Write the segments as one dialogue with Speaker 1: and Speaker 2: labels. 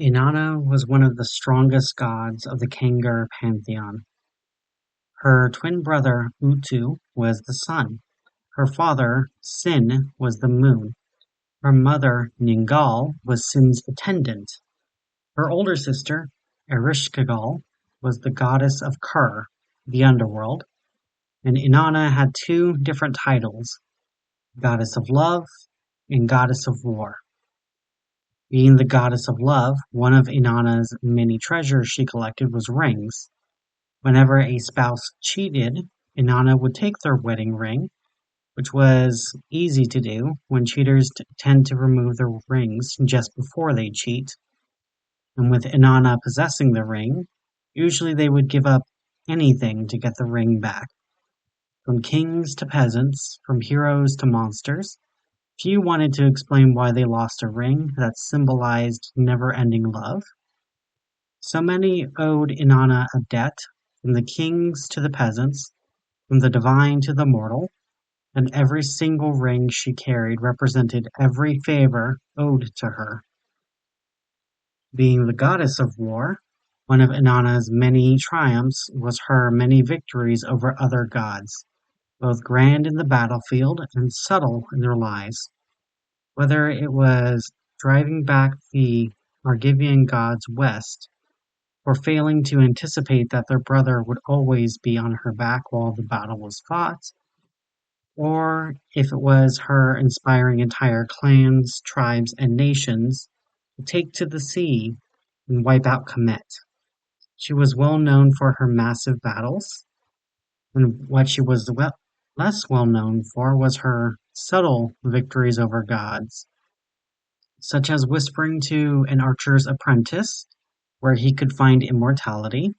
Speaker 1: Inanna was one of the strongest gods of the Kengir pantheon. Her twin brother Utu was the sun. Her father, Sin, was the moon. Her mother, Ningal, was Sin's attendant. Her older sister, Ereshkigal, was the goddess of Kur, the underworld, and Inanna had two different titles, goddess of love and goddess of war. Being the goddess of love, one of Inanna's many treasures she collected was rings. Whenever a spouse cheated, Inanna would take their wedding ring, which was easy to do when cheaters tend to remove their rings just before they cheat. And with Inanna possessing the ring, usually they would give up anything to get the ring back. From kings to peasants, from heroes to monsters, few wanted to explain why they lost a ring that symbolized never-ending love. So many owed Inanna a debt, from the kings to the peasants, from the divine to the mortal, and every single ring she carried represented every favor owed to her. Being the goddess of war, one of Inanna's many triumphs was her many victories over other gods, both grand in the battlefield and subtle in their lives. Whether it was driving back the Argivian gods west, or failing to anticipate that their brother would always be on her back while the battle was fought, or if it was her inspiring entire clans, tribes, and nations to take to the sea and wipe out Kemet. She was well known for her massive battles, and what she was less well known for was her subtle victories over gods, such as whispering to an archer's apprentice where he could find immortality,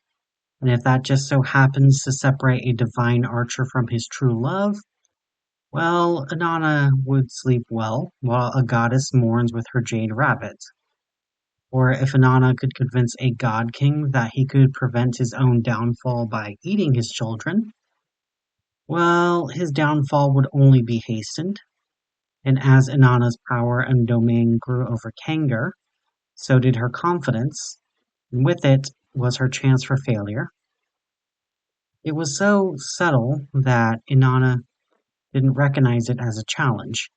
Speaker 1: and if that just so happens to separate a divine archer from his true love, well, Inanna would sleep well while a goddess mourns with her jade rabbit. Or if Inanna could convince a god king that he could prevent his own downfall by eating his children, well, his downfall would only be hastened. And as Inanna's power and domain grew over Kengir, so did her confidence, and with it was her chance for failure. It was so subtle that Inanna didn't recognize it as a challenge,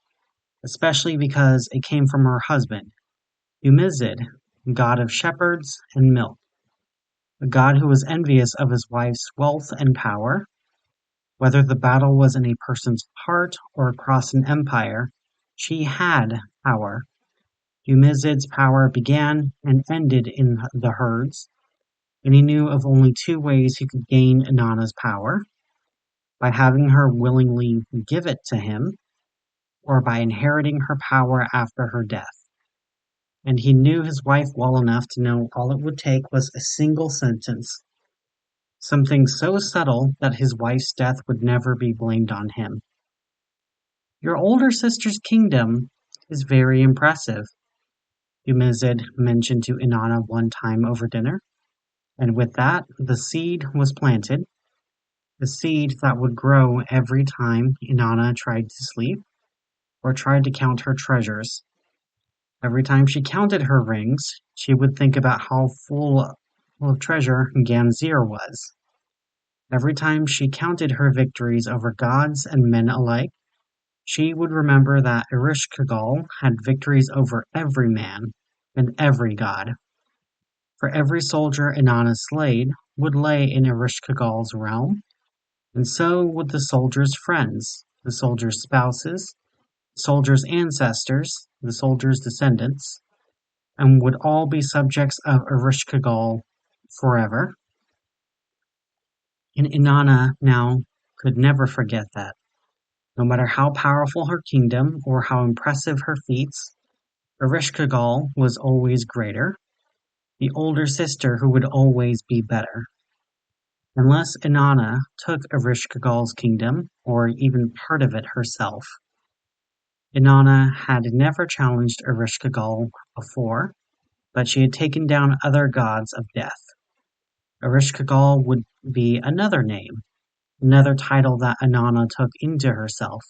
Speaker 1: especially because it came from her husband, Dumizid, god of shepherds and milk, a god who was envious of his wife's wealth and power. Whether the battle was in a person's heart or across an empire, she had power. Dumizid's power began and ended in the herds, and he knew of only two ways he could gain Inanna's power: by having her willingly give it to him, or by inheriting her power after her death. And he knew his wife well enough to know all it would take was a single sentence, something so subtle that his wife's death would never be blamed on him. "Your older sister's kingdom is very impressive," Dumizid mentioned to Inanna one time over dinner, and with that the seed was planted, the seed that would grow every time Inanna tried to sleep or tried to count her treasures. Every time she counted her rings, she would think about how full of treasure Gamzir was. Every time she counted her victories over gods and men alike, she would remember that Ereshkigal had victories over every man and every god. For every soldier Inanna slayed would lay in Ereshkigal's realm, and so would the soldiers' friends, the soldiers' spouses, the soldiers' ancestors, the soldiers' descendants, and would all be subjects of Ereshkigal forever. And Inanna now could never forget that. No matter how powerful her kingdom or how impressive her feats, Ereshkigal was always greater, the older sister who would always be better. Unless Inanna took Ereshkigal's kingdom, or even part of it herself. Inanna had never challenged Ereshkigal before, but she had taken down other gods of death. Ereshkigal would be another name, another title that Inanna took into herself.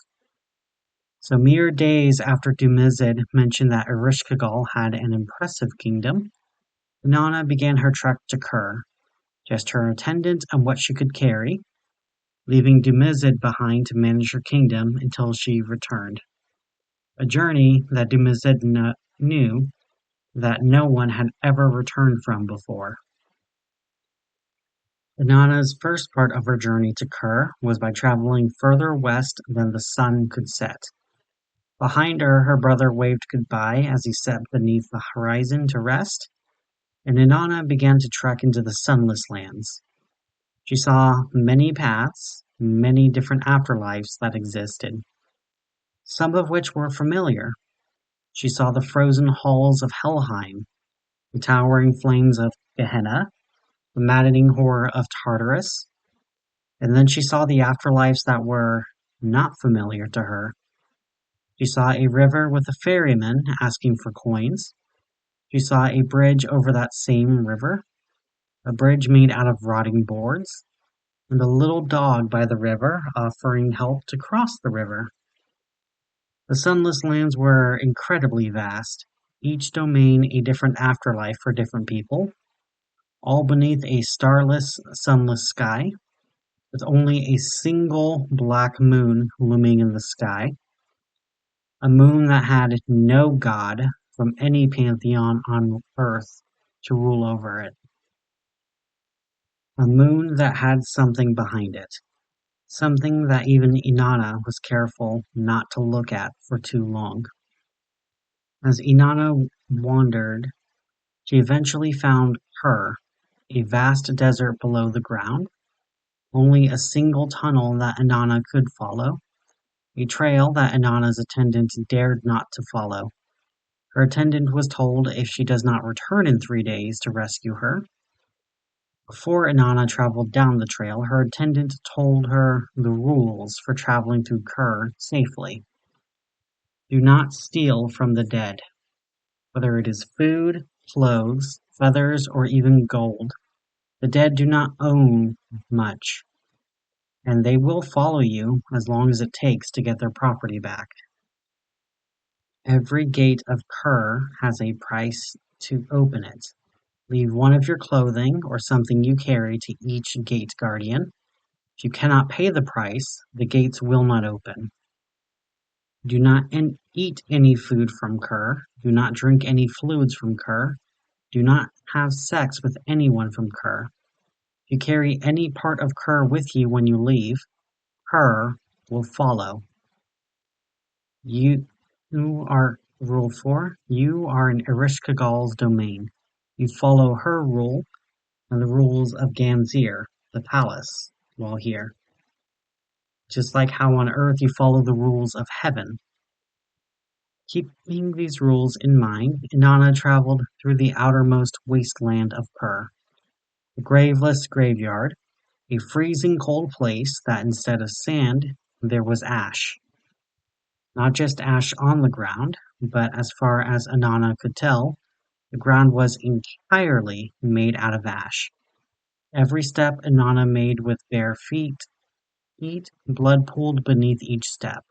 Speaker 1: So mere days after Dumizid mentioned that Ereshkigal had an impressive kingdom, Inanna began her trek to Kur, just her attendant and what she could carry, leaving Dumizid behind to manage her kingdom until she returned. A journey that Dumizid knew that no one had ever returned from before. Inanna's first part of her journey to Kur was by traveling further west than the sun could set. Behind her, her brother waved goodbye as he sat beneath the horizon to rest, and Inanna began to trek into the sunless lands. She saw many paths, many different afterlives that existed, some of which were familiar. She saw the frozen halls of Helheim, the towering flames of Gehenna, the maddening horror of Tartarus, and then she saw the afterlives that were not familiar to her. She saw a river with a ferryman asking for coins. She saw a bridge over that same river, a bridge made out of rotting boards, and a little dog by the river offering help to cross the river. The sunless lands were incredibly vast, each domain a different afterlife for different people, all beneath a starless, sunless sky, with only a single black moon looming in the sky, a moon that had no god from any pantheon on earth to rule over it, a moon that had something behind it, something that even Inanna was careful not to look at for too long. As Inanna wandered, she eventually found Kur, a vast desert below the ground, only a single tunnel that Inanna could follow, a trail that Inanna's attendant dared not to follow. Her attendant was told if she does not return in 3 days to rescue her. Before Inanna traveled down the trail, her attendant told her the rules for traveling through Kur safely. Do not steal from the dead, whether it is food, clothes, feathers, or even gold. The dead do not own much, and they will follow you as long as it takes to get their property back. Every gate of Kur has a price to open it. Leave one of your clothing or something you carry to each gate guardian. If you cannot pay the price, the gates will not open. Do not eat any food from Kur. Do not drink any fluids from Kur. Do not have sex with anyone from Kur. If you carry any part of Kur with you when you leave, Kur will follow. You are Rule 4. You are in Ereshkigal's domain. You follow her rule and the rules of Ganzir, the palace, while here. Just like how on Earth you follow the rules of heaven. Keeping these rules in mind, Inanna traveled through the outermost wasteland of Kur, the graveless graveyard, a freezing cold place that instead of sand, there was ash. Not just ash on the ground, but as far as Inanna could tell, the ground was entirely made out of ash. Every step Inanna made with bare feet, blood pooled beneath each step.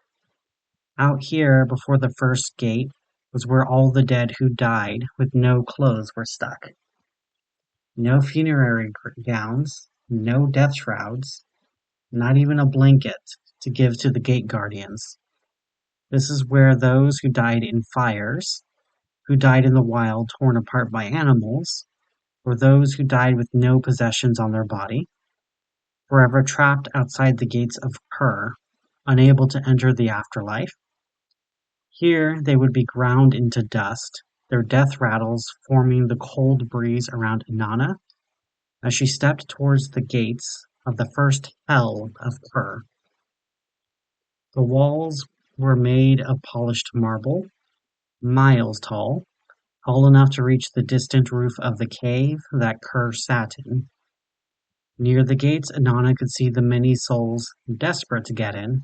Speaker 1: Out here, before the first gate, was where all the dead who died with no clothes were stuck. No funerary gowns, no death shrouds, not even a blanket to give to the gate guardians. This is where those who died in fires, who died in the wild torn apart by animals, or those who died with no possessions on their body, forever trapped outside the gates of Kur, unable to enter the afterlife. Here they would be ground into dust, their death rattles forming the cold breeze around Inanna as she stepped towards the gates of the first hell of Kur. The walls were made of polished marble, miles tall enough to reach the distant roof of the cave that Kur sat in. Near the gates, Inanna could see the many souls desperate to get in,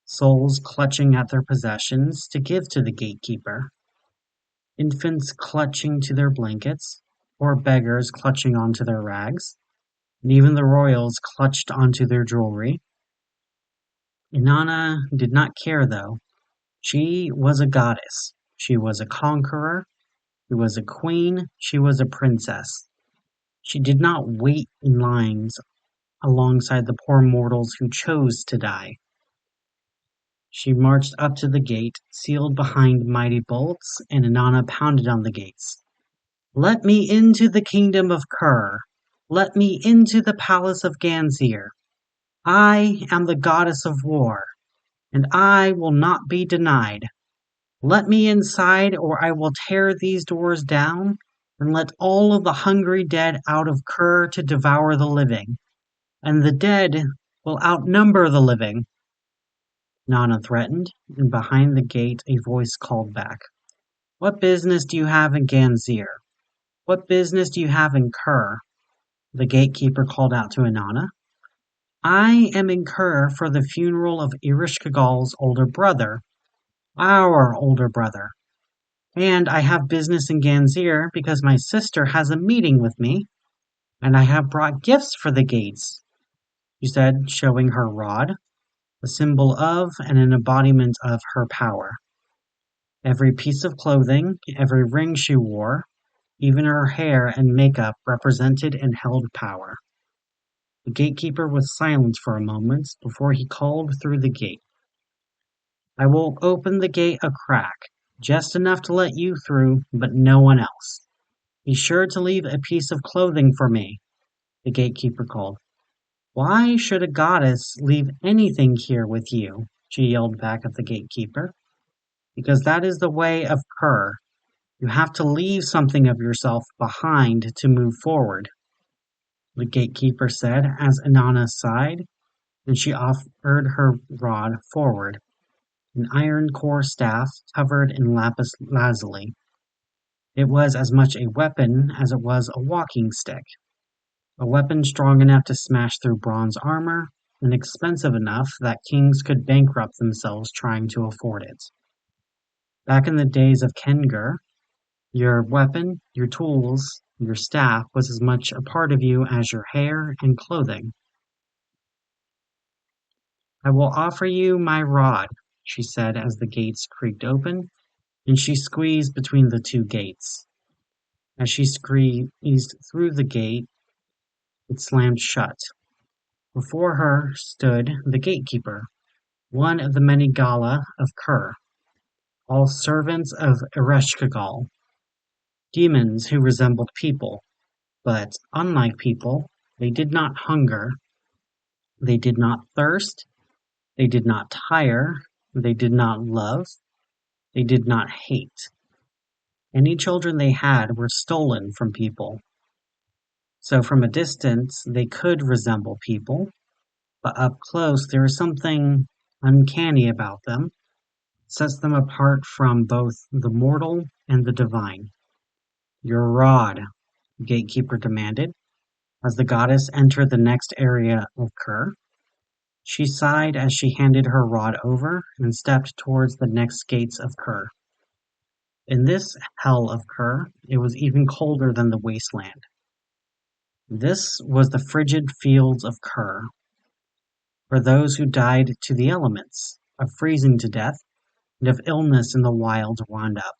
Speaker 1: souls clutching at their possessions to give to the gatekeeper, infants clutching to their blankets, or beggars clutching onto their rags, and even the royals clutched onto their jewelry. Inanna did not care, though. She was a goddess. She was a conqueror, She was a queen, she was a princess. She did not wait in lines alongside the poor mortals who chose to die. She marched up to the gate, sealed behind mighty bolts, and Inanna pounded on the gates. Let me into the kingdom of Kur. Let me into the palace of Ganzir. I am the goddess of war, and I will not be denied. Let me inside, or I will tear these doors down, and let all of the hungry dead out of Kur to devour the living, and the dead will outnumber the living. Nana threatened, and behind the gate a voice called back. What business do you have in Ganzir? What business do you have in Kur? The gatekeeper called out to Inanna. I am in Kur for the funeral of Ereshkigal's older brother, our older brother. And I have business in Ganzir because my sister has a meeting with me, and I have brought gifts for the gates, she said, showing her rod, a symbol of and an embodiment of her power. Every piece of clothing, every ring she wore, even her hair and makeup represented and held power. The gatekeeper was silent for a moment before he called through the gate. I will open the gate a crack, just enough to let you through, but no one else. Be sure to leave a piece of clothing for me, the gatekeeper called. Why should a goddess leave anything here with you? She yelled back at the gatekeeper. Because that is the way of Kur. You have to leave something of yourself behind to move forward, the gatekeeper said as Inanna sighed, and she offered her rod forward, an iron core staff covered in lapis lazuli. It was as much a weapon as it was a walking stick, a weapon strong enough to smash through bronze armor, and expensive enough that kings could bankrupt themselves trying to afford it. Back in the days of Kengir, your weapon, your tools, your staff was as much a part of you as your hair and clothing. I will offer you my rod, she said as the gates creaked open, and she squeezed between the two gates. As she squeezed through the gate, it slammed shut. Before her stood the gatekeeper, one of the many Gala of Kur, all servants of Ereshkigal, demons who resembled people, but unlike people, they did not hunger, they did not thirst, they did not tire, they did not love, they did not hate. Any children they had were stolen from people. So from a distance, they could resemble people, but up close, there is something uncanny about them, sets them apart from both the mortal and the divine. Your rod, the gatekeeper demanded, as the goddess entered the next area of Kur. She sighed as she handed her rod over and stepped towards the next gates of Kur. In this hell of Kur, it was even colder than the wasteland. This was the frigid fields of Kur, for those who died to the elements, of freezing to death, and of illness in the wild wound up,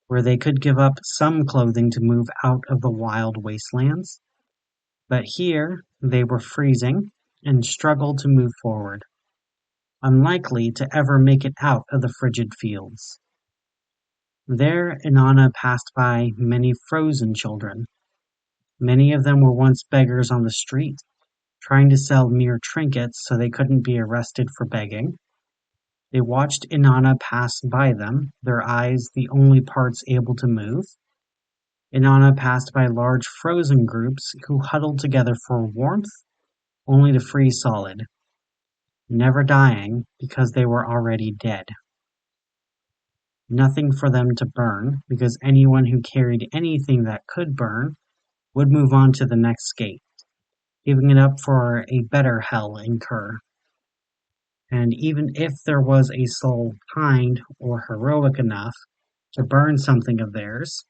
Speaker 1: where they could give up some clothing to move out of the wild wastelands. But here they were freezing and struggled to move forward, unlikely to ever make it out of the frigid fields. There Inanna passed by many frozen children. Many of them were once beggars on the street, trying to sell mere trinkets so they couldn't be arrested for begging. They watched Inanna pass by them, their eyes the only parts able to move. Inanna passed by large frozen groups who huddled together for warmth, only to freeze solid, never dying because they were already dead. Nothing for them to burn, because anyone who carried anything that could burn would move on to the next gate, giving it up for a better hell in Kur. And even if there was a soul kind or heroic enough to burn something of theirs,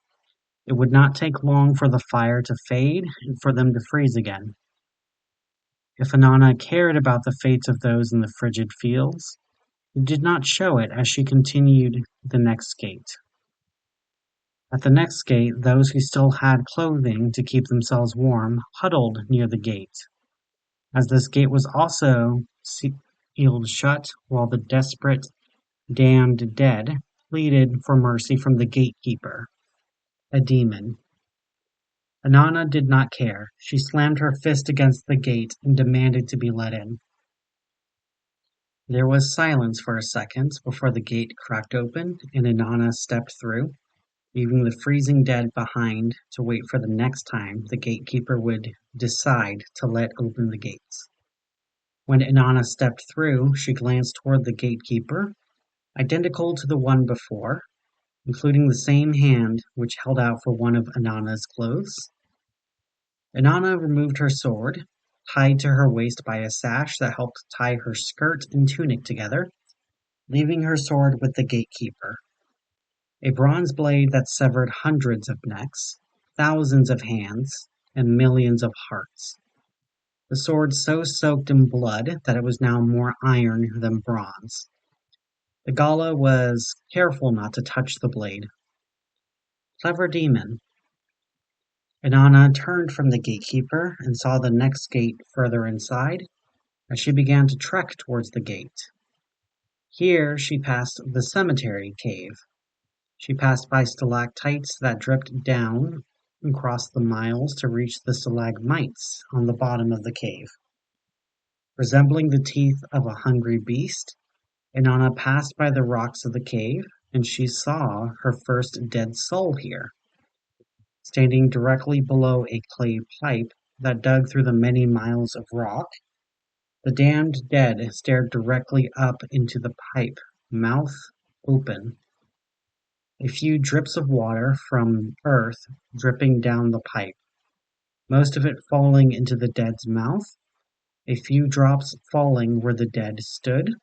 Speaker 1: it would not take long for the fire to fade and for them to freeze again. If Inanna cared about the fates of those in the frigid fields, it did not show it as she continued the next gate. At the next gate, those who still had clothing to keep themselves warm huddled near the gate, as this gate was also sealed shut, while the desperate, damned dead pleaded for mercy from the gatekeeper, a demon. Inanna did not care. She slammed her fist against the gate and demanded to be let in. There was silence for a second before the gate cracked open and Inanna stepped through, leaving the freezing dead behind to wait for the next time the gatekeeper would decide to let open the gates. When Inanna stepped through, she glanced toward the gatekeeper, identical to the one before, including the same hand which held out for one of Inanna's clothes. Inanna removed her sword, tied to her waist by a sash that helped tie her skirt and tunic together, leaving her sword with the gatekeeper. A bronze blade that severed hundreds of necks, thousands of hands, and millions of hearts. The sword so soaked in blood that it was now more iron than bronze. The Gala was careful not to touch the blade. Clever demon. Inanna turned from the gatekeeper and saw the next gate further inside as she began to trek towards the gate. Here she passed the cemetery cave. She passed by stalactites that dripped down across the miles to reach the stalagmites on the bottom of the cave. Resembling the teeth of a hungry beast, Inanna passed by the rocks of the cave, and she saw her first dead soul here. Standing directly below a clay pipe that dug through the many miles of rock, the damned dead stared directly up into the pipe, mouth open. A few drips of water from earth dripping down the pipe, most of it falling into the dead's mouth, a few drops falling where the dead stood,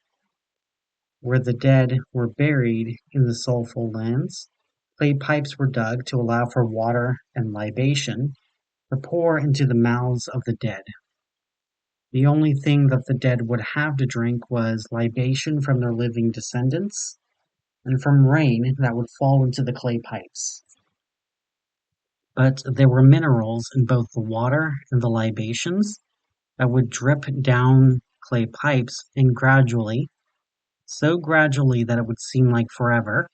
Speaker 1: where the dead were buried in the soulful lands. Clay pipes were dug to allow for water and libation to pour into the mouths of the dead. The only thing that the dead would have to drink was libation from their living descendants, and from rain that would fall into the clay pipes. But there were minerals in both the water and the libations that would drip down clay pipes and gradually, so gradually that it would seem like forever,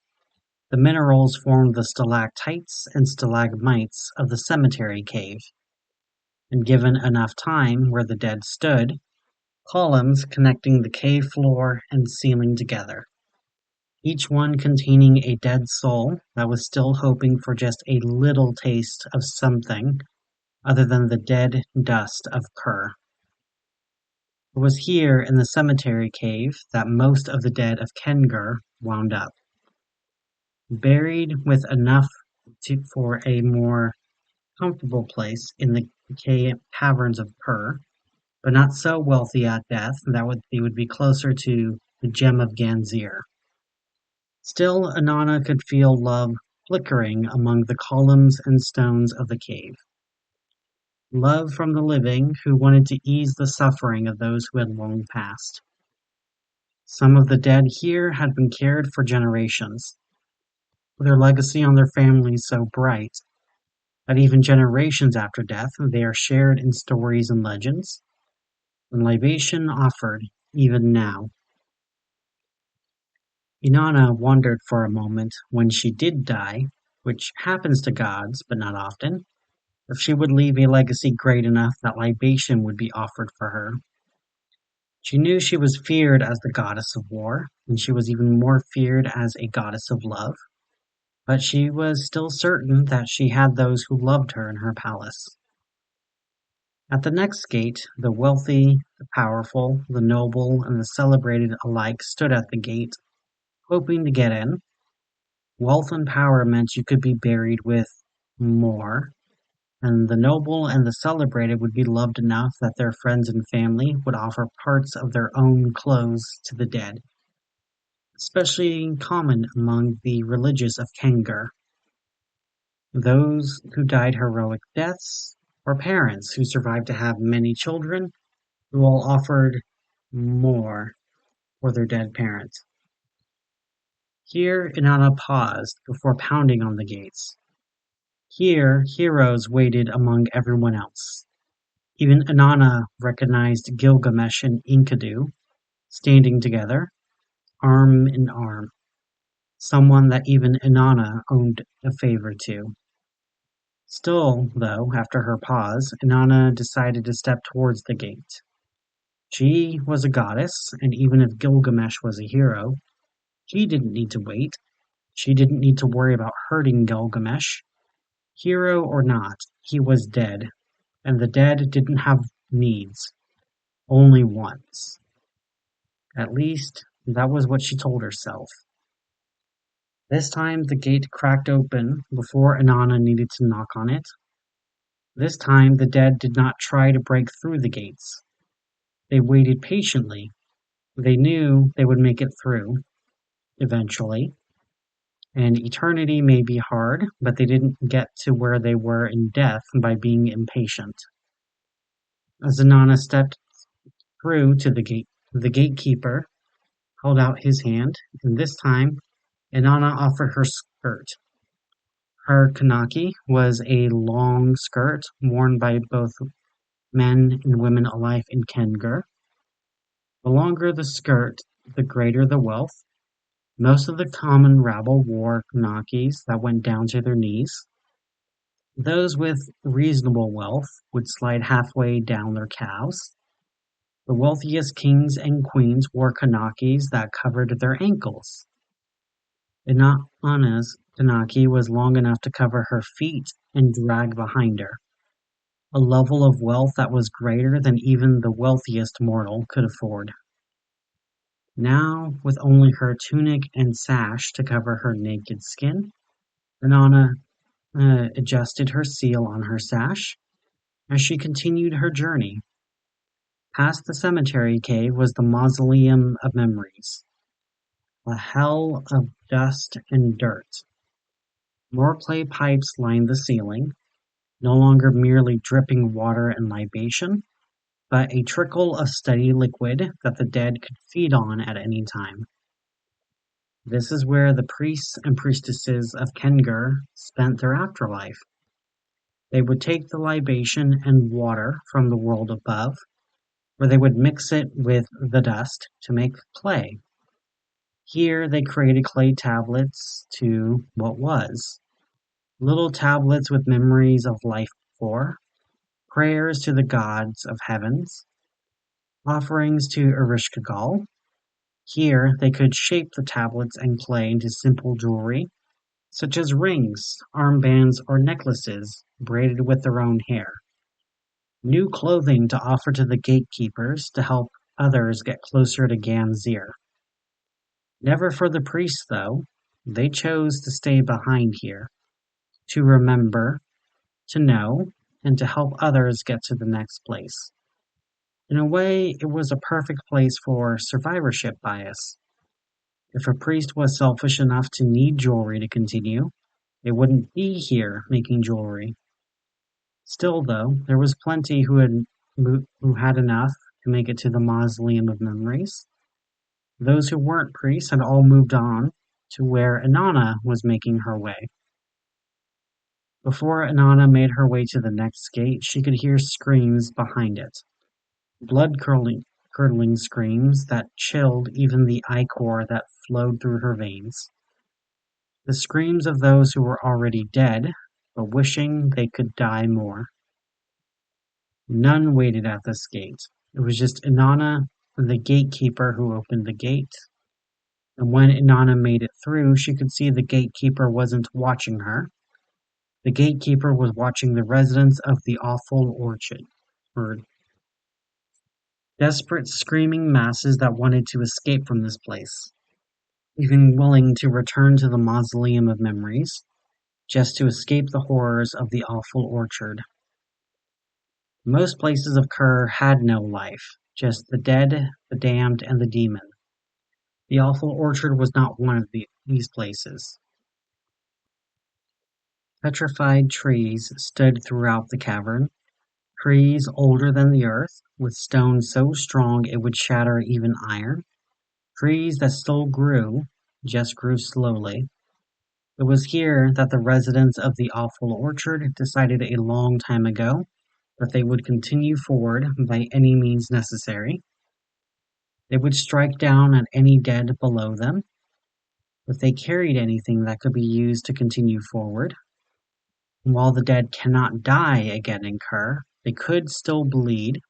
Speaker 1: the minerals formed the stalactites and stalagmites of the cemetery cave. And given enough time where the dead stood, columns connecting the cave floor and ceiling together, each one containing a dead soul that was still hoping for just a little taste of something other than the dead dust of Kur. It was here in the cemetery cave that most of the dead of Kengir wound up, buried with enough for a more comfortable place in the caverns of Kur, but not so wealthy at death that they would be closer to the gem of Ganzir. Still, Inanna could feel love flickering among the columns and stones of the cave. Love from the living who wanted to ease the suffering of those who had long passed. Some of the dead here had been cared for generations, their legacy on their families so bright that even generations after death they are shared in stories and legends, and libation offered even now. Inanna wondered for a moment when she did die, which happens to gods but not often, if she would leave a legacy great enough that libation would be offered for her. She knew she was feared as the goddess of war, and she was even more feared as a goddess of love, but she was still certain that she had those who loved her in her palace. At the next gate, the wealthy, the powerful, the noble, and the celebrated alike stood at the gate, hoping to get in. Wealth and power meant you could be buried with more, and the noble and the celebrated would be loved enough that their friends and family would offer parts of their own clothes to the dead, especially common among the religious of Kengir. Those who died heroic deaths, or parents who survived to have many children, who all offered more for their dead parent. Here Inanna paused before pounding on the gates. Here, heroes waited among everyone else. Even Inanna recognized Gilgamesh and Enkidu standing together, arm in arm, someone that even Inanna owed a favor to. Still, though, after her pause, Inanna decided to step towards the gate. She was a goddess, and even if Gilgamesh was a hero, she didn't need to wait. She didn't need to worry about hurting Gilgamesh. Hero or not, he was dead, and the dead didn't have needs, only wants. At least, that was what she told herself. This time the gate cracked open before Inanna needed to knock on it. This time the dead did not try to break through the gates. They waited patiently. They knew they would make it through, eventually. And eternity may be hard, but they didn't get to where they were in death by being impatient. As Inanna stepped through to the gatekeeper held out his hand, and this time Inanna offered her skirt. Her kanaki was a long skirt worn by both men and women alike in Kengir. The longer the skirt, the greater the wealth. Most of the common rabble wore kanakis that went down to their knees. Those with reasonable wealth would slide halfway down their calves. The wealthiest kings and queens wore kanakis that covered their ankles. Inanna's kanaki was long enough to cover her feet and drag behind her, a level of wealth that was greater than even the wealthiest mortal could afford. Now, with only her tunic and sash to cover her naked skin, Inanna adjusted her seal on her sash as she continued her journey. Past the cemetery cave was the Mausoleum of Memories, a hell of dust and dirt. More clay pipes lined the ceiling, no longer merely dripping water and libation, but a trickle of steady liquid that the dead could feed on at any time. This is where the priests and priestesses of Kengir spent their afterlife. They would take the libation and water from the world above, where they would mix it with the dust to make clay. Here they created clay tablets to what was. Little tablets with memories of life before, prayers to the gods of heavens, offerings to Ereshkigal. Here they could shape the tablets and clay into simple jewelry, such as rings, armbands, or necklaces braided with their own hair. New clothing to offer to the gatekeepers to help others get closer to Ganzir. Never for the priests, though. They chose to stay behind here, to remember, to know, and to help others get to the next place. In a way, it was a perfect place for survivorship bias. If a priest was selfish enough to need jewelry to continue, they wouldn't be here making jewelry. Still, though, there was plenty who had enough to make it to the Mausoleum of Memories. Those who weren't priests had all moved on to where Inanna was making her way. Before Inanna made her way to the next gate, she could hear screams behind it. Blood-curdling screams that chilled even the ichor that flowed through her veins. The screams of those who were already dead, but wishing they could die more. None waited at this gate. It was just Inanna and the gatekeeper who opened the gate. And when Inanna made it through, she could see the gatekeeper wasn't watching her. The gatekeeper was watching the residents of the awful orchard. Desperate screaming masses that wanted to escape from this place, even willing to return to the Mausoleum of Memories, just to escape the horrors of the awful orchard. Most places of Kur had no life, just the dead, the damned, and the demon. The awful orchard was not one of these places. Petrified trees stood throughout the cavern, trees older than the earth, with stones so strong it would shatter even iron, trees that still grew, just grew slowly. It was here that the residents of the awful orchard decided a long time ago that they would continue forward by any means necessary. They would strike down at any dead below them, if they carried anything that could be used to continue forward. And while the dead cannot die again in Kur, they could still bleed,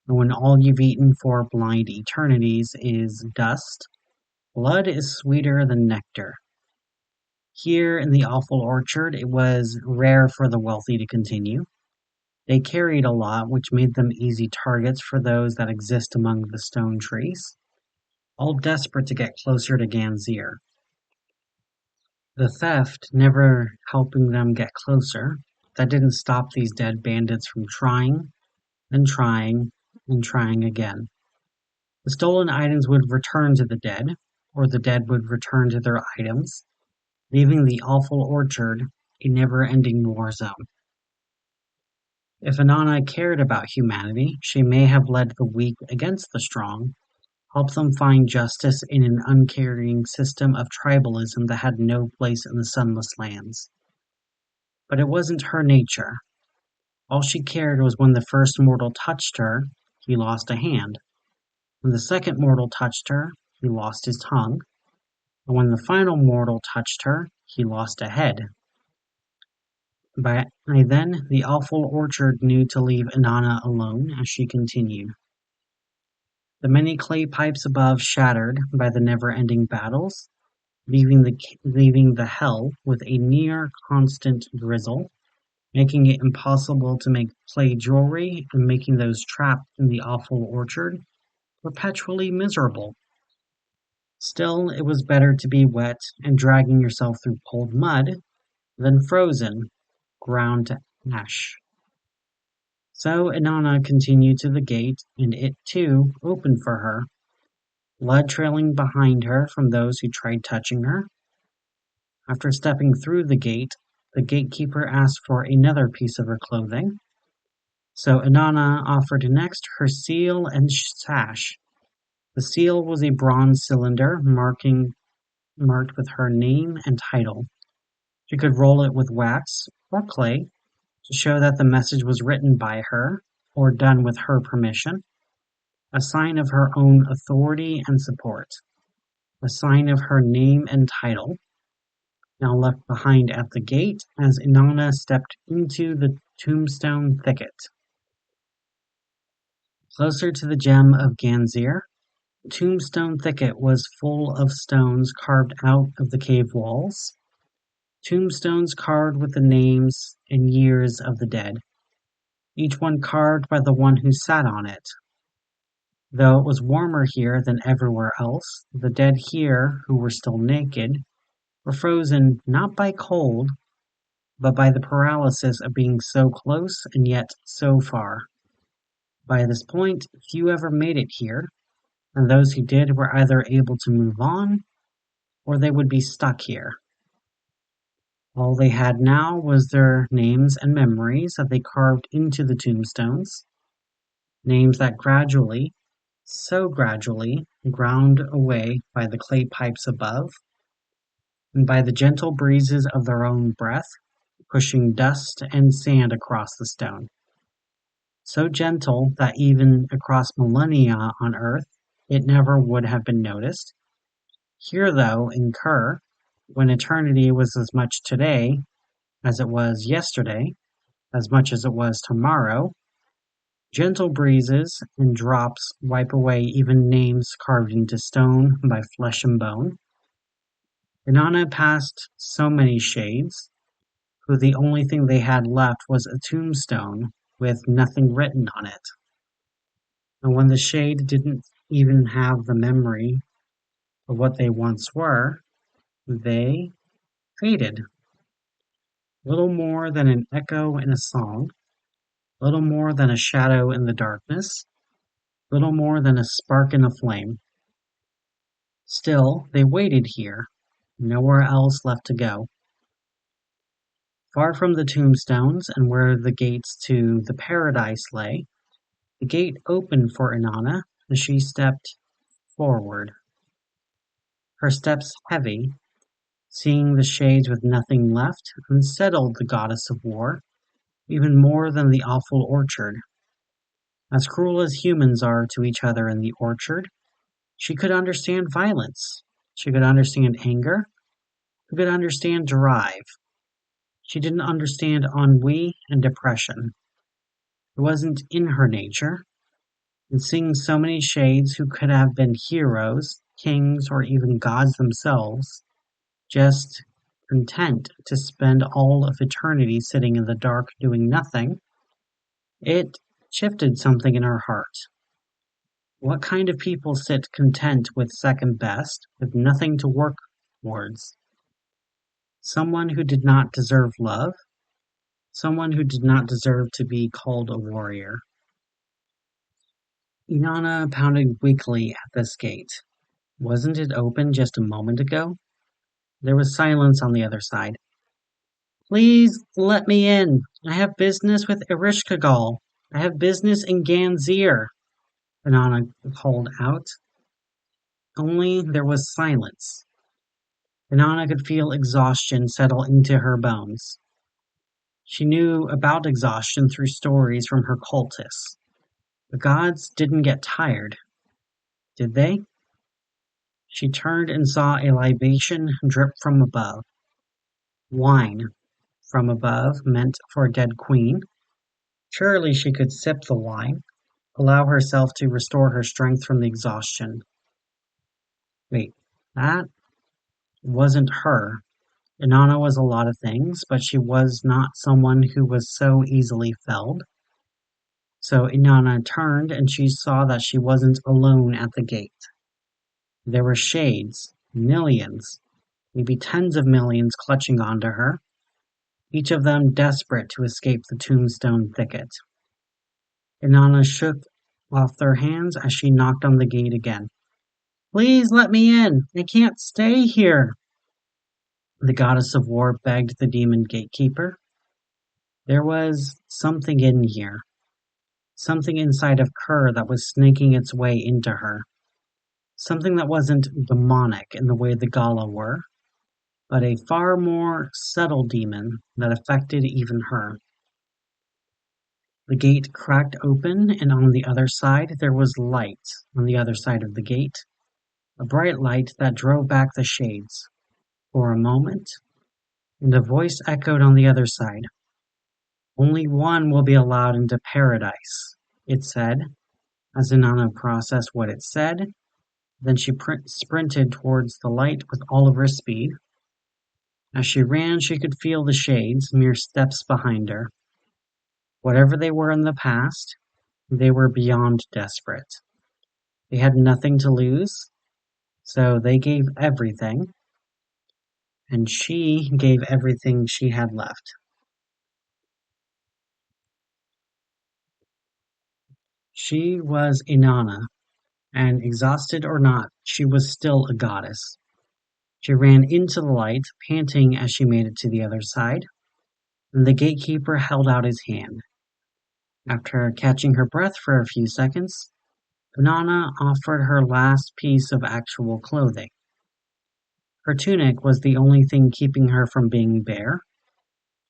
Speaker 1: and when all you've eaten for blind eternities is dust, blood is sweeter than nectar. Here in the awful orchard, it was rare for the wealthy to continue. They carried a lot, which made them easy targets for those that exist among the stone trees, all desperate to get closer to Ganzir. The theft never helping them get closer, that didn't stop these dead bandits from trying, and trying, and trying again. The stolen items would return to the dead, or the dead would return to their items, leaving the awful orchard a never-ending war zone. If Inanna cared about humanity, she may have led the weak against the strong, helped them find justice in an uncaring system of tribalism that had no place in the Sunless Lands. But it wasn't her nature. All she cared was when the first mortal touched her, he lost a hand. When the second mortal touched her, he lost his tongue. And when the final mortal touched her, he lost a head. By then, the awful orchard knew to leave Inanna alone as she continued. The many clay pipes above shattered by the never-ending battles, leaving the hell with a near-constant drizzle, making it impossible to make clay jewelry and making those trapped in the awful orchard perpetually miserable. Still, it was better to be wet and dragging yourself through cold mud than frozen, ground to ash. So Inanna continued to the gate, and it too opened for her, blood trailing behind her from those who tried touching her. After stepping through the gatekeeper asked for another piece of her clothing. So Inanna offered next her seal and sash. The seal was a bronze cylinder marked with her name and title. She could roll it with wax or clay to show that the message was written by her or done with her permission, a sign of her own authority and support, a sign of her name and title, now left behind at the gate as Inanna stepped into the tombstone thicket. Closer to the gem of Ganzir, the tombstone thicket was full of stones carved out of the cave walls, tombstones carved with the names and years of the dead, each one carved by the one who sat on it. Though it was warmer here than everywhere else, the dead here, who were still naked, were frozen not by cold, but by the paralysis of being so close and yet so far. By this point, few ever made it here, and those who did were either able to move on, or they would be stuck here. All they had now was their names and memories that they carved into the tombstones, names that gradually, so gradually, ground away by the clay pipes above, and by the gentle breezes of their own breath, pushing dust and sand across the stone. So gentle that even across millennia on Earth, it never would have been noticed. Here, though, in Kur, when eternity was as much today as it was yesterday, as much as it was tomorrow, gentle breezes and drops wipe away even names carved into stone by flesh and bone. Inanna passed so many shades, who the only thing they had left was a tombstone with nothing written on it. And when the shade didn't even have the memory of what they once were, they faded. Little more than an echo in a song, little more than a shadow in the darkness, little more than a spark in a flame. Still, they waited here, nowhere else left to go. Far from the tombstones and where the gates to the paradise lay, the gate opened for Inanna as she stepped forward. Her steps heavy, Seeing the shades with nothing left unsettled the goddess of war, even more than the awful orchard. As cruel as humans are to each other in the orchard, she could understand violence. She could understand anger. She could understand drive. She didn't understand ennui and depression. It wasn't in her nature. And seeing so many shades who could have been heroes, kings, or even gods themselves, just content to spend all of eternity sitting in the dark doing nothing, it shifted something in her heart. What kind of people sit content with second best, with nothing to work towards? Someone who did not deserve love, someone who did not deserve to be called a warrior. Inanna pounded weakly at this gate. Wasn't it open just a moment ago? There was silence on the other side. Please let me in. I have business with Ereshkigal. I have business in Ganzir, Inanna called out. Only there was silence. Inanna could feel exhaustion settle into her bones. She knew about exhaustion through stories from her cultists. The gods didn't get tired, did they? She turned and saw a libation drip from above. Wine from above meant for a dead queen. Surely she could sip the wine, allow herself to restore her strength from the exhaustion. Wait, that wasn't her. Inanna was a lot of things, but she was not someone who was so easily felled. So Inanna turned and she saw that she wasn't alone at the gate. There were shades, millions, maybe tens of millions clutching onto her, each of them desperate to escape the tombstone thicket. Inanna shook off their hands as she knocked on the gate again. Please let me in. I can't stay here. The goddess of war begged the demon gatekeeper. There was something in here, something inside of Kur that was snaking its way into her. Something that wasn't demonic in the way the Gala were, but a far more subtle demon that affected even her. The gate cracked open, and on the other side there was light on the other side of the gate, a bright light that drove back the shades. For a moment, and a voice echoed on the other side. Only one will be allowed into paradise, it said, as Inanna processed what it said. Then she sprinted towards the light with all of her speed. As she ran, she could feel the shades mere steps behind her. Whatever they were in the past, they were beyond desperate. They had nothing to lose, so they gave everything, and she gave everything she had left. She was Inanna, and exhausted or not, she was still a goddess. She ran into the light, panting as she made it to the other side, and the gatekeeper held out his hand. After catching her breath for a few seconds, Inanna offered her last piece of actual clothing. Her tunic was the only thing keeping her from being bare,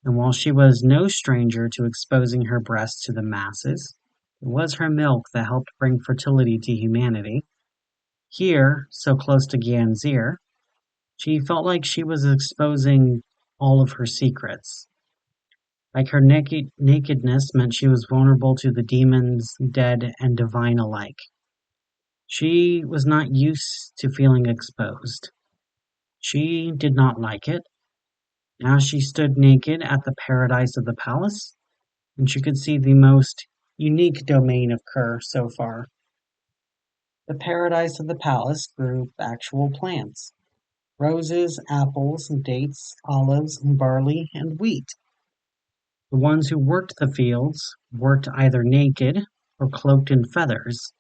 Speaker 1: and while she was no stranger to exposing her breasts to the masses, it was her milk that helped bring fertility to humanity. Here, so close to Ganzir, she felt like she was exposing all of her secrets. Like her nakedness meant she was vulnerable to the demons, dead, and divine alike. She was not used to feeling exposed. She did not like it. Now she stood naked at the paradise of the palace, and she could see the most unique domain of Kur so far. The paradise of the palace grew actual plants. Roses, apples, dates, olives, barley, and wheat. The ones who worked the fields worked either naked or cloaked in feathers.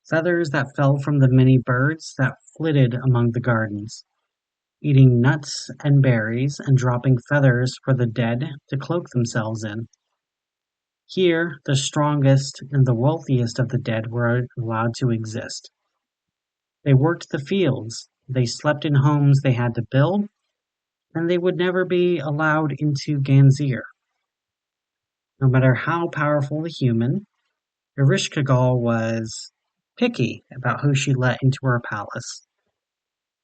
Speaker 1: Feathers that fell from the many birds that flitted among the gardens, eating nuts and berries and dropping feathers for the dead to cloak themselves in. Here, the strongest and the wealthiest of the dead were allowed to exist. They worked the fields, they slept in homes they had to build, and they would never be allowed into Ganzir. No matter how powerful the human, Ereshkigal was picky about who she let into her palace.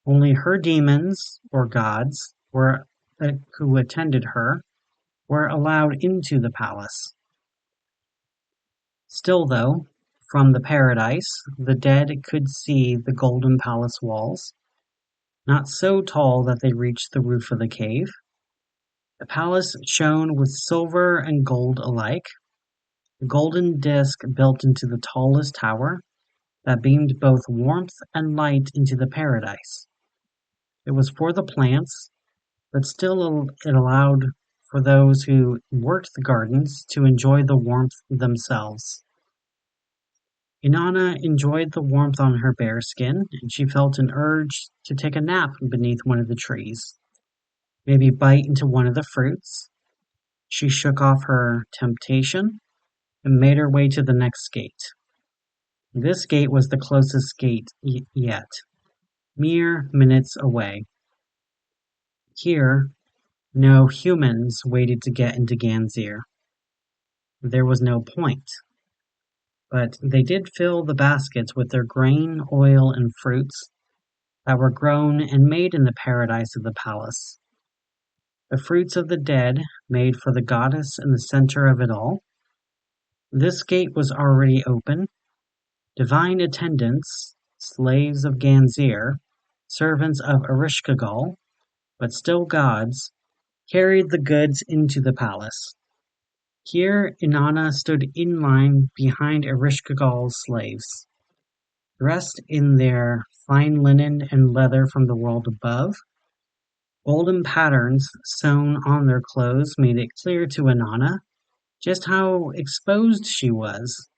Speaker 1: Only her demons, or gods, who attended her, were allowed into the palace. Still though, from the paradise, the dead could see the golden palace walls, not so tall that they reached the roof of the cave. The palace shone with silver and gold alike, a golden disk built into the tallest tower that beamed both warmth and light into the paradise. It was for the plants, but still it allowed for those who worked the gardens to enjoy the warmth themselves. Inanna enjoyed the warmth on her bare skin, and she felt an urge to take a nap beneath one of the trees, maybe bite into one of the fruits. She shook off her temptation and made her way to the next gate. This gate was the closest gate yet, mere minutes away. Here, no humans waited to get into Ganzir. There was no point. But they did fill the baskets with their grain, oil, and fruits that were grown and made in the paradise of the palace. The fruits of the dead, made for the goddess in the center of it all. This gate was already open. Divine attendants, slaves of Ganzir, servants of Ereshkigal, but still gods, carried the goods into the palace. Here Inanna stood in line behind Ereshkigal's slaves, dressed in their fine linen and leather from the world above. Golden patterns sewn on their clothes made it clear to Inanna just how exposed she was.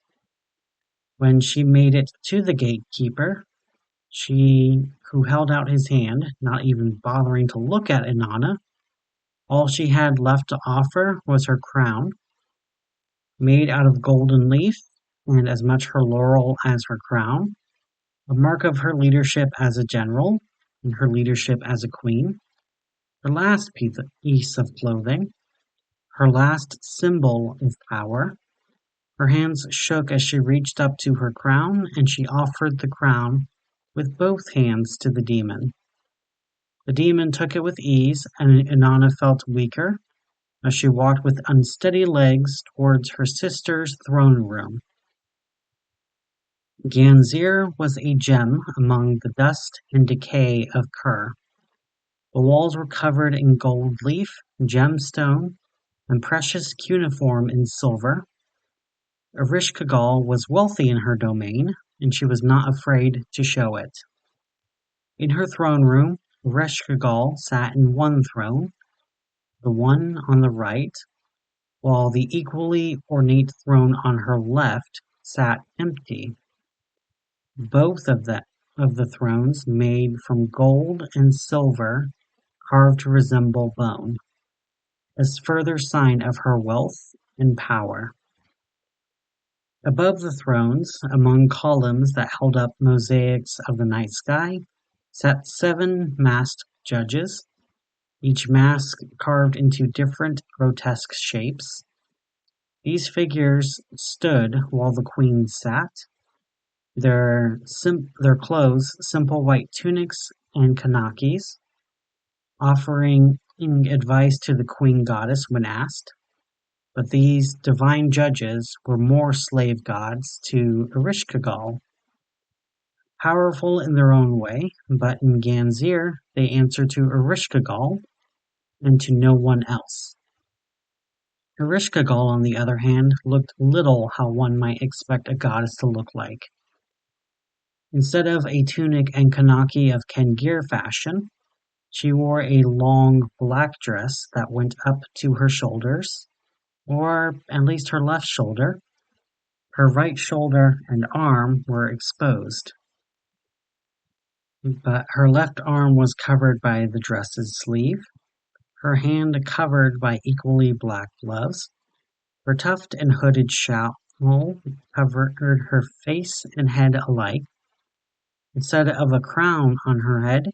Speaker 1: When she made it to the gatekeeper, who held out his hand, not even bothering to look at Inanna, all she had left to offer was her crown, made out of golden leaf and as much her laurel as her crown, a mark of her leadership as a general and her leadership as a queen, her last piece of clothing, her last symbol of power. Her hands shook as she reached up to her crown, and she offered the crown with both hands to the demon. The demon took it with ease, and Inanna felt weaker as she walked with unsteady legs towards her sister's throne room. Ganzir was a gem among the dust and decay of Kur. The walls were covered in gold leaf, gemstone, and precious cuneiform in silver. Ereshkigal was wealthy in her domain, and she was not afraid to show it. In her throne room, Ereshkigal sat in one throne, the one on the right, while the equally ornate throne on her left sat empty. Both of the thrones made from gold and silver carved to resemble bone, as further sign of her wealth and power. Above the thrones, among columns that held up mosaics of the night sky, sat 7 masked judges, each mask carved into different grotesque shapes. These figures stood while the queen sat, their clothes simple white tunics and kanakis, offering advice to the queen goddess when asked. But these divine judges were more slave gods to Ereshkigal, powerful in their own way, but in Ganzir they answered to Ereshkigal and to no one else. Ereshkigal, on the other hand, looked little how one might expect a goddess to look like. Instead of a tunic and kanaki of Kengir fashion, she wore a long black dress that went up to her shoulders, or at least her left shoulder. Her right shoulder and arm were exposed, but her left arm was covered by the dress's sleeve, her hand covered by equally black gloves. Her tufted and hooded shawl covered her face and head alike. Instead of a crown on her head,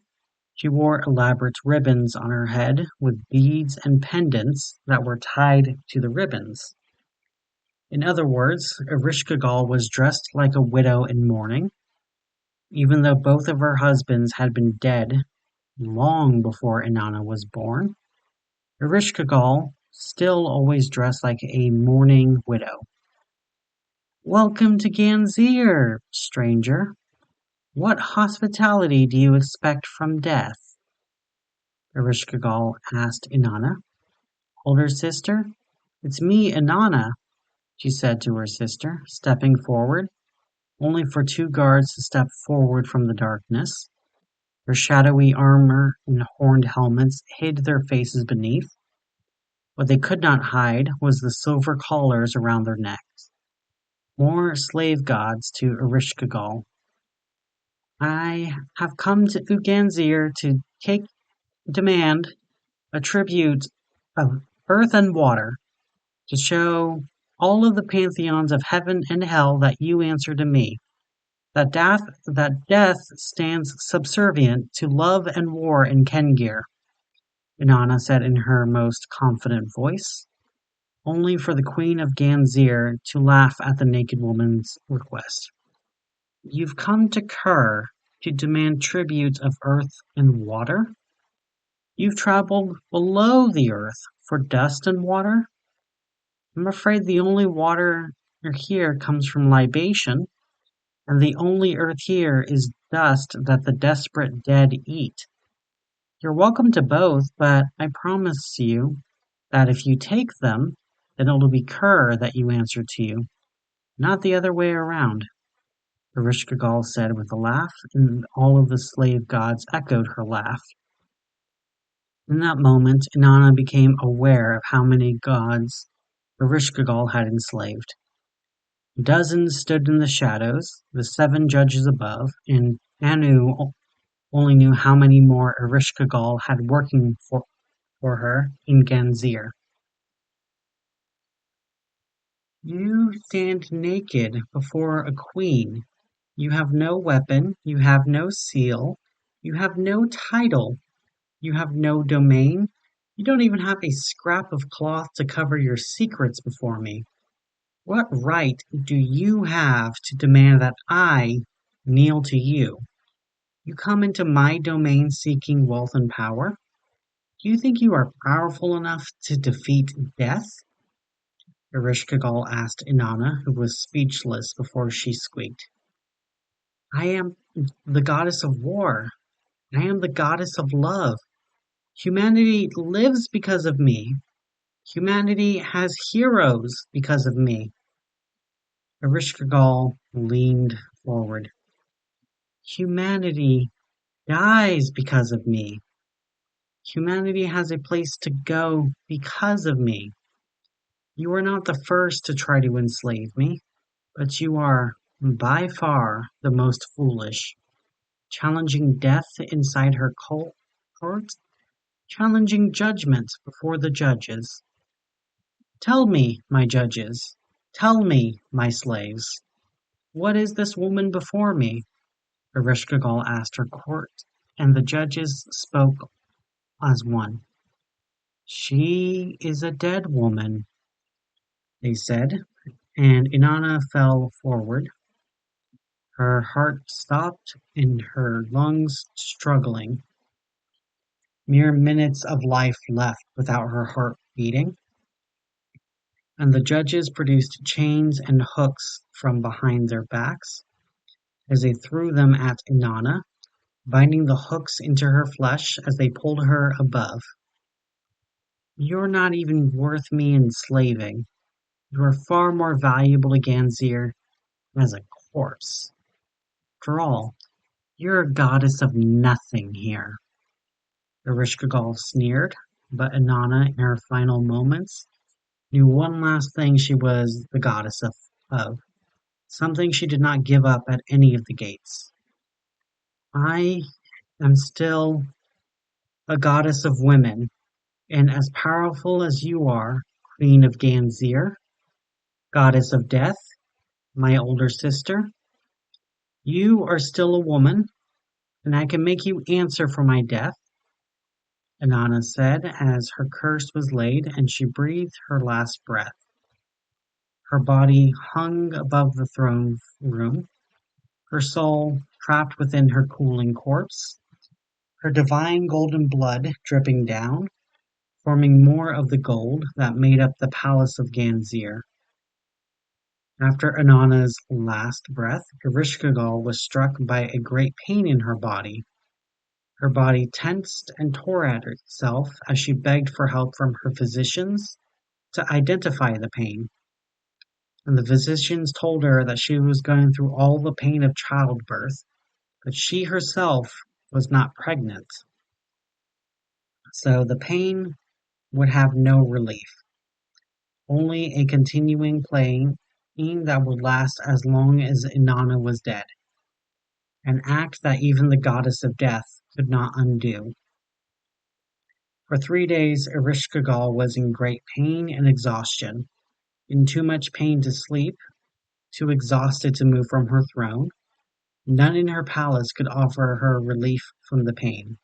Speaker 1: She wore elaborate ribbons on her head with beads and pendants that were tied to the ribbons. In other words, Ereshkigal was dressed like a widow in mourning, even though both of her husbands had been dead long before Inanna was born. Ereshkigal still always dressed like a mourning widow. "Welcome to Ganzir, stranger. What hospitality do you expect from death?" Ereshkigal asked Inanna. "Older sister, it's me, Inanna," she said to her sister, stepping forward, only for two guards to step forward from the darkness. Their shadowy armor and horned helmets hid their faces beneath. What they could not hide was the silver collars around their necks. More slave gods to Ereshkigal. "I have come to Uganzir to demand a tribute of earth and water, to show all of the pantheons of heaven and hell that you answer to me, that death stands subservient to love and war in Kengir," Inanna said in her most confident voice, only for the Queen of Ganzir to laugh at the naked woman's request. "You've come to Kur to demand tribute of earth and water? You've traveled below the earth for dust and water? I'm afraid the only water here comes from libation, and the only earth here is dust that the desperate dead eat. You're welcome to both, but I promise you that if you take them, then it'll be Kur that you answer to, not the other way around," Ereshkigal said with a laugh, and all of the slave gods echoed her laugh. In that moment, Inanna became aware of how many gods Ereshkigal had enslaved. Dozens stood in the shadows, the 7 judges above, and Anu only knew how many more Ereshkigal had working for her in Ganzir. "You stand naked before a queen. You have no weapon, you have no seal, you have no title, you have no domain, you don't even have a scrap of cloth to cover your secrets before me. What right do you have to demand that I kneel to you? You come into my domain seeking wealth and power? Do you think you are powerful enough to defeat death?" Ereshkigal asked Inanna, who was speechless before she squeaked. "I am the goddess of war. I am the goddess of love. Humanity lives because of me. Humanity has heroes because of me." Ereshkigal leaned forward. "Humanity dies because of me. Humanity has a place to go because of me. You are not the first to try to enslave me, but you are by far the most foolish, challenging death inside her court, challenging judgment before the judges. Tell me, my judges, tell me, my slaves, what is this woman before me?" Ereshkigal asked her court, and the judges spoke as one. "She is a dead woman," they said, and Inanna fell forward, her heart stopped and her lungs struggling. Mere minutes of life left without her heart beating, and the judges produced chains and hooks from behind their backs as they threw them at Inanna, binding the hooks into her flesh as they pulled her above. "You're not even worth me enslaving. You are far more valuable to Ganzir as a corpse. After all, you're a goddess of nothing here." Ereshkigal sneered, but Inanna, in her final moments, knew one last thing she was the goddess of, something she did not give up at any of the gates. "I am still a goddess of women, and as powerful as you are, Queen of Ganzir, goddess of death, my older sister. You are still a woman, and I can make you answer for my death, Inanna said as her curse was laid and she breathed her last breath. Her body hung above the throne room, her soul trapped within her cooling corpse, her divine golden blood dripping down, forming more of the gold that made up the palace of Ganzir. After Inanna's last breath, Ereshkigal was struck by a great pain in her body. Her body tensed and tore at itself as she begged for help from her physicians to identify the pain. And the physicians told her that she was going through all the pain of childbirth, but she herself was not pregnant. So the pain would have no relief, only a continuing pain that would last as long as Inanna was dead, an act that even the goddess of death could not undo. For 3 days Ereshkigal was in great pain and exhaustion, in too much pain to sleep, too exhausted to move from her throne. None in her palace could offer her relief from the pain.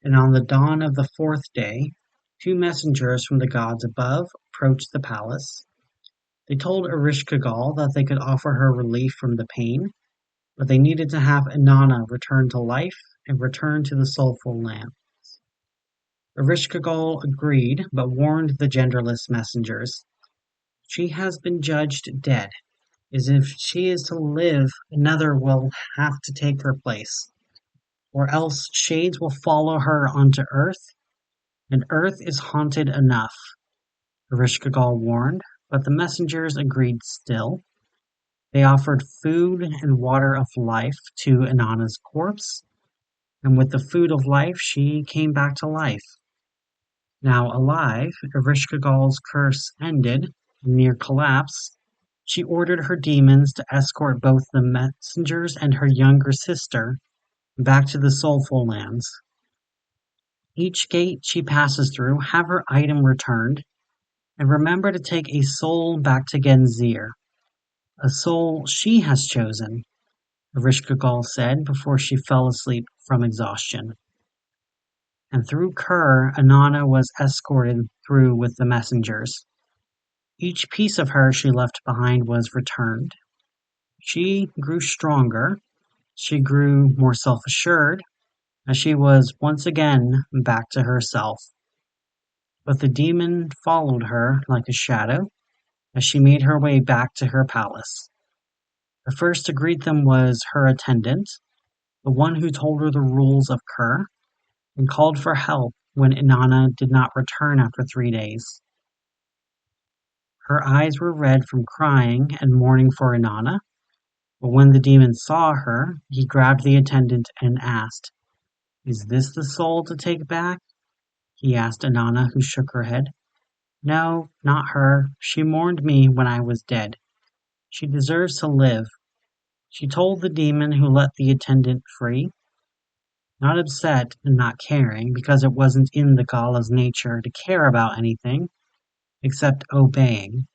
Speaker 1: And on the dawn of the 4th day, 2 messengers from the gods above approached the palace. They told Ereshkigal that they could offer her relief from the pain, but they needed to have Inanna return to life and return to the soulful land. Ereshkigal agreed, but warned the genderless messengers. She has been judged dead, as if she is to live, another will have to take her place, or else shades will follow her onto Earth, and Earth is haunted enough, Ereshkigal warned, but the messengers agreed still. They offered food and water of life to Inanna's corpse, and with the food of life she came back to life. Now alive, Ereshkigal's curse ended, and near collapse, she ordered her demons to escort both the messengers and her younger sister back to the soulful lands. Each gate she passes through, have her item returned, and remember to take a soul back to Genzir, a soul she has chosen, Ereshkigal said before she fell asleep from exhaustion. And through Kur, Inanna was escorted through with the messengers. Each piece of her she left behind was returned. She grew stronger, she grew more self-assured, as she was once again back to herself. But the demon followed her like a shadow as she made her way back to her palace. The first to greet them was her attendant, the one who told her the rules of Kur, and called for help when Inanna did not return after 3 days. Her eyes were red from crying and mourning for Inanna, but when the demon saw her, he grabbed the attendant and asked, "Is this the soul to take back?" He asked Inanna, who shook her head. "No, not her. She mourned me when I was dead. She deserves to live," she told the demon who let the attendant free, not upset and not caring, because it wasn't in the Gala's nature to care about anything except obeying.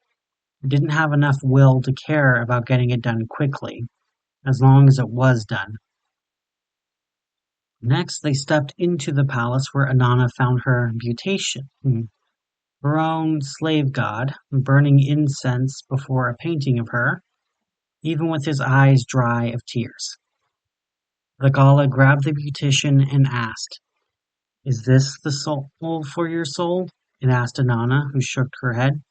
Speaker 1: It didn't have enough will to care about getting it done quickly, as long as it was done. Next, they stepped into the palace where Inanna found her Butation, her own slave god, burning incense before a painting of her, even with his eyes dry of tears. The Gala grabbed the Beautician and asked, "Is this the soul for your soul?" It asked Inanna, who shook her head.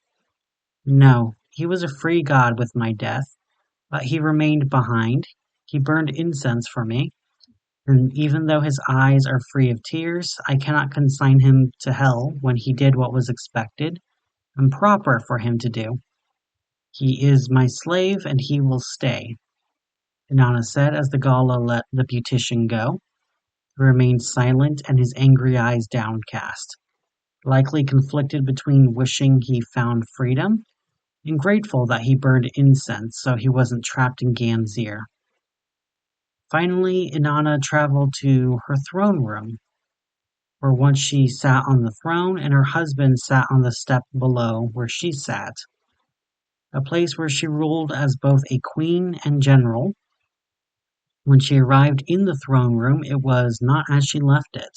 Speaker 1: "No, he was a free god with my death, but he remained behind. He burned incense for me, and even though his eyes are free of tears, I cannot consign him to hell when he did what was expected and proper for him to do. He is my slave, and he will stay," Inanna said as the Gala let the Beautician go. He remained silent and his angry eyes downcast, likely conflicted between wishing he found freedom and grateful that he burned incense so he wasn't trapped in Ganzir. Finally, Inanna traveled to her throne room, where once she sat on the throne and her husband sat on the step below where she sat, a place where she ruled as both a queen and general. When she arrived in the throne room, it was not as she left it.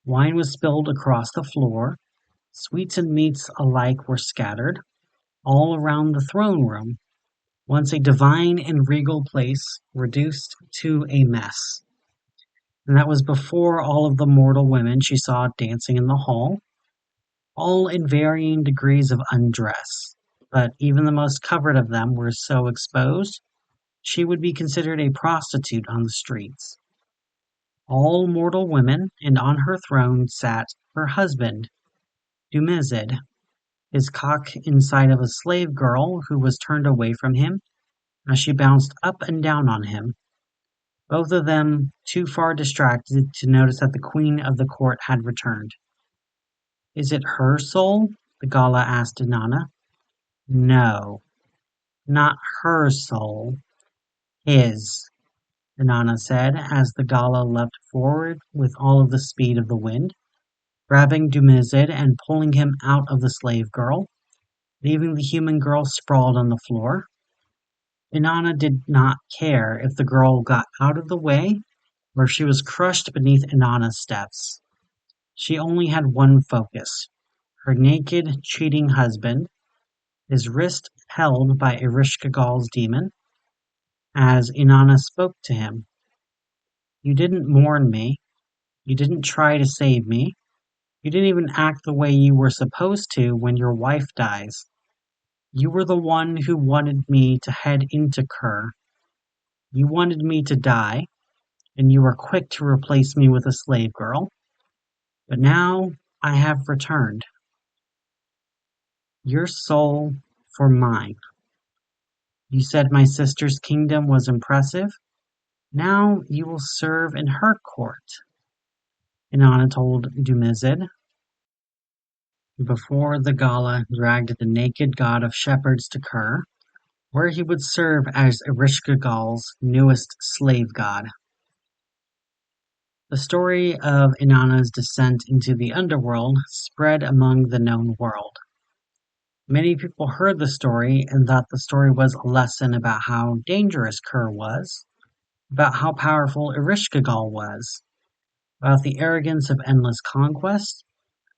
Speaker 1: Wine was spilled across the floor, sweets and meats alike were scattered all around the throne room, once a divine and regal place reduced to a mess. And that was before all of the mortal women she saw dancing in the hall, all in varying degrees of undress. But even the most covered of them were so exposed, she would be considered a prostitute on the streets. All mortal women, and on her throne sat her husband, Dumezid, his cock inside of a slave girl who was turned away from him as she bounced up and down on him, both of them too far distracted to notice that the queen of the court had returned. "Is it her soul?" the Gala asked Inanna. "No, not her soul. His," Inanna said, as the Gala leapt forward with all of the speed of the wind, grabbing Dumezid and pulling him out of the slave girl, leaving the human girl sprawled on the floor. Inanna did not care if the girl got out of the way or if she was crushed beneath Inanna's steps. She only had one focus: her naked, cheating husband, his wrist held by Ereshkigal's demon, as Inanna spoke to him. "You didn't mourn me. You didn't try to save me. You didn't even act the way you were supposed to when your wife dies. You were the one who wanted me to head into Kur. You wanted me to die, and you were quick to replace me with a slave girl. But now I have returned. Your soul for mine. You said my sister's kingdom was impressive. Now you will serve in her court," Inanna told Dumezid. Before the Gala dragged the naked god of shepherds to Kur, where he would serve as Ereshkigal's newest slave god. The story of Inanna's descent into the underworld spread among the known world. Many people heard the story and thought the story was a lesson about how dangerous Kur was, about how powerful Ereshkigal was, about the arrogance of endless conquest,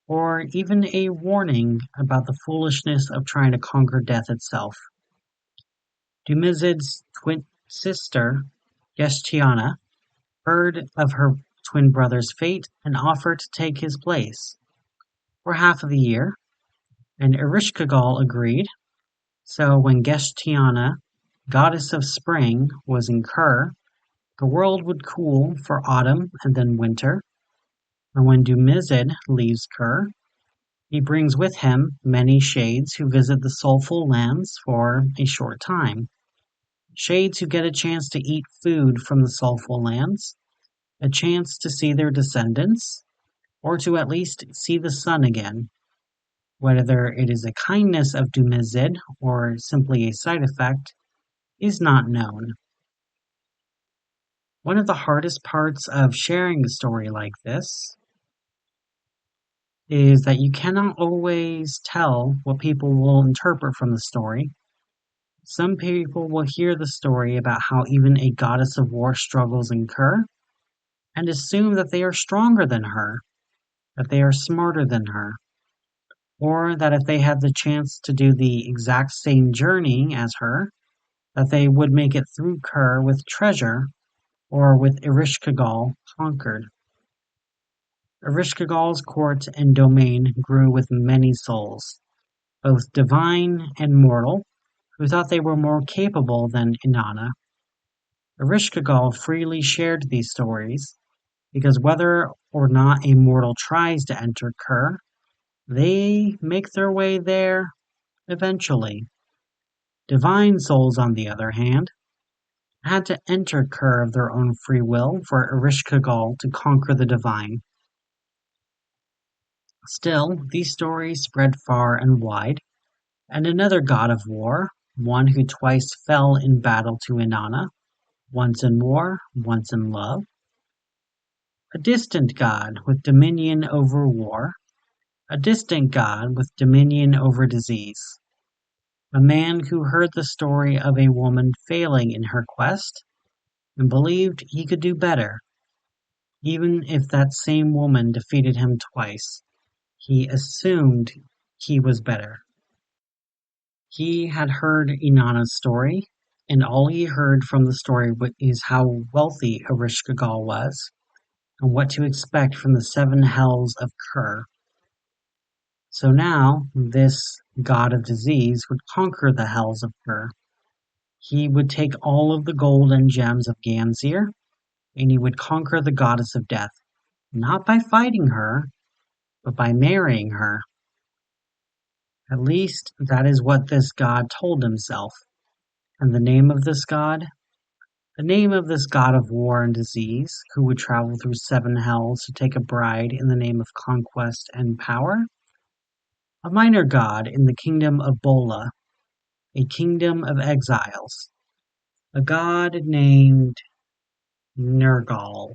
Speaker 1: or even a warning about the foolishness of trying to conquer death itself. Dumezid's twin sister, Gestiana, heard of her twin brother's fate and offered to take his place for half of the year, and Ereshkigal agreed. So when Gestiana, goddess of spring, was in Kur, the world would cool for autumn and then winter, and when Dumezid leaves Kur, he brings with him many shades who visit the soulful lands for a short time. Shades who get a chance to eat food from the soulful lands, a chance to see their descendants, or to at least see the sun again. Whether it is a kindness of Dumezid or simply a side effect is not known. One of the hardest parts of sharing a story like this is that you cannot always tell what people will interpret from the story. Some people will hear the story about how even a goddess of war struggles in Kur and assume that they are stronger than her, that they are smarter than her, or that if they had the chance to do the exact same journey as her, that they would make it through Kur with treasure or with Ereshkigal conquered. Ereshkigal's court and domain grew with many souls, both divine and mortal, who thought they were more capable than Inanna. Ereshkigal freely shared these stories, because whether or not a mortal tries to enter Kur, they make their way there eventually. Divine souls, on the other hand, had to enter Kur of their own free will for Ereshkigal to conquer the divine. Still, these stories spread far and wide, and another god of war, one who twice fell in battle to Inanna, once in war, once in love, a distant god with dominion over war, a distant god with dominion over disease, a man who heard the story of a woman failing in her quest, and believed he could do better, even if that same woman defeated him twice. He assumed he was better. He had heard Inanna's story, and all he heard from the story is how wealthy Ereshkigal was, and what to expect from the seven hells of Kur. So now, this god of disease would conquer the hells of Kur. He would take all of the gold and gems of Ganzir, and he would conquer the goddess of death, not by fighting her, but by marrying her. At least that is what this god told himself. And the name of this god? The name of this god of war and disease, who would travel through seven hells to take a bride in the name of conquest and power? A minor god in the kingdom of Bola, a kingdom of exiles. A god named Nergal.